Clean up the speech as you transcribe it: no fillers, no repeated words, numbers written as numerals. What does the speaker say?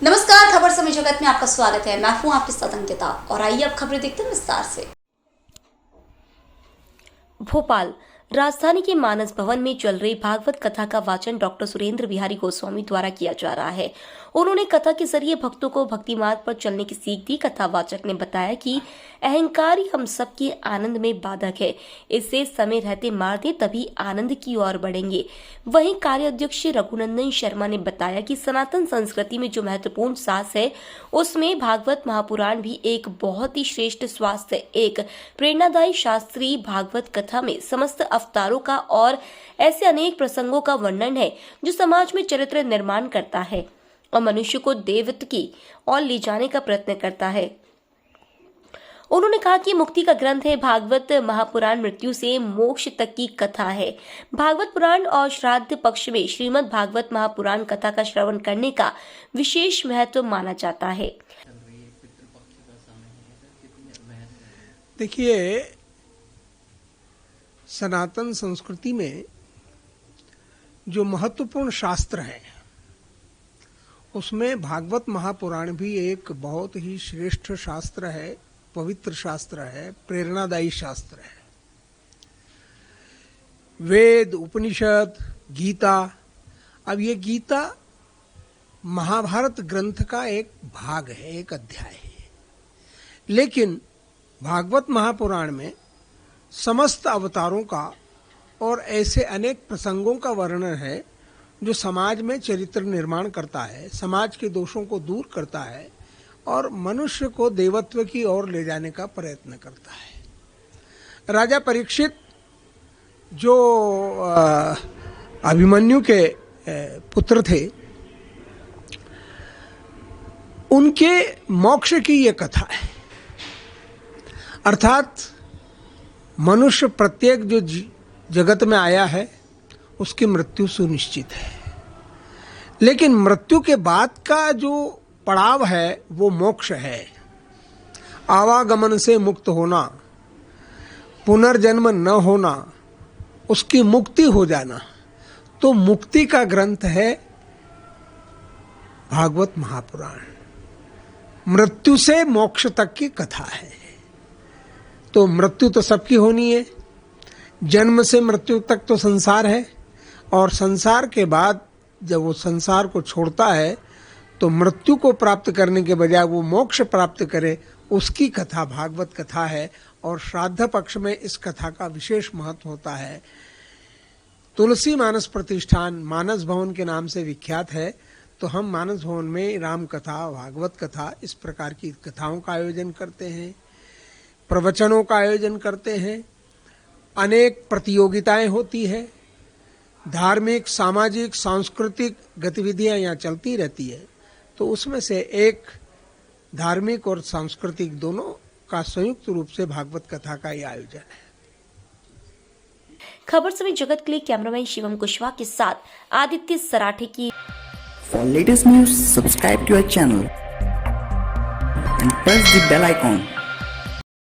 नमस्कार, खबर समय जगत में आपका स्वागत है। मैं हूं आपके साथ अंकिता और आइए अब खबरें देखते हैं विस्तार से। भोपाल राजधानी के मानस भवन में चल रही भागवत कथा का वाचन डॉक्टर सुरेंद्र बिहारी गोस्वामी द्वारा किया जा रहा है। उन्होंने कथा के जरिए भक्तों को भक्ति मार्ग पर चलने की सीख दी। कथावाचक ने बताया कि अहंकार ही हम सबके आनंद में बाधक है, इसे समय रहते मार दे तभी आनंद की ओर बढ़ेंगे। वहीं कार्याध्यक्ष रघुनंदन शर्मा ने बताया कि सनातन संस्कृति में जो महत्वपूर्ण सास है उसमें भागवत महापुराण भी एक बहुत ही श्रेष्ठ स्वास्थ्य एक प्रेरणादायी शास्त्रीय भागवत कथा में समस्त अवतारों का और ऐसे अनेक प्रसंगों का वर्णन है जो समाज में चरित्र निर्माण करता है और मनुष्य को देवत्व की ओर ले जाने का प्रयत्न करता है। उन्होंने कहा कि मुक्ति का ग्रंथ है भागवत महापुराण, मृत्यु से मोक्ष तक की कथा है। भागवत पुराण और श्राद्ध पक्ष में श्रीमद् भागवत महापुराण कथा का श्रवण करने का विशेष महत्व माना जाता है। देखिए, सनातन संस्कृति में जो महत्वपूर्ण शास्त्र है उसमें भागवत महापुराण भी एक बहुत ही श्रेष्ठ शास्त्र है, पवित्र शास्त्र है, प्रेरणादायी शास्त्र है। वेद, उपनिषद, गीता, अब ये गीता महाभारत ग्रंथ का एक भाग है, एक अध्याय है। लेकिन भागवत महापुराण में समस्त अवतारों का और ऐसे अनेक प्रसंगों का वर्णन है जो समाज में चरित्र निर्माण करता है, समाज के दोषों को दूर करता है और मनुष्य को देवत्व की ओर ले जाने का प्रयत्न करता है। राजा परीक्षित जो अभिमन्यु के पुत्र थे, उनके मोक्ष की ये कथा है। अर्थात मनुष्य प्रत्येक जो जगत में आया है उसकी मृत्यु सुनिश्चित है, लेकिन मृत्यु के बाद का जो पड़ाव है वो मोक्ष है। आवागमन से मुक्त होना, पुनर्जन्म न होना, उसकी मुक्ति हो जाना, तो मुक्ति का ग्रंथ है भागवत महापुराण। मृत्यु से मोक्ष तक की कथा है। तो मृत्यु तो सबकी होनी है, जन्म से मृत्यु तक तो संसार है, और संसार के बाद जब वो संसार को छोड़ता है तो मृत्यु को प्राप्त करने के बजाय वो मोक्ष प्राप्त करे, उसकी कथा भागवत कथा है। और श्राद्ध पक्ष में इस कथा का विशेष महत्व होता है। तुलसी मानस प्रतिष्ठान मानस भवन के नाम से विख्यात है, तो हम मानस भवन में राम कथा, भागवत कथा, इस प्रकार की कथाओं का आयोजन करते हैं, प्रवचनों का आयोजन करते हैं, अनेक प्रतियोगिताएं होती है, धार्मिक, सामाजिक, सांस्कृतिक गतिविधियां यहाँ चलती रहती है। तो उसमें से एक धार्मिक और सांस्कृतिक दोनों का संयुक्त रूप से भागवत कथा का ये आयोजन है। खबर समय जगत के लिए कैमरामैन शिवम कुशवाहा के साथ आदित्य सराठे की। For latest news, subscribe to our channel and press the bell icon.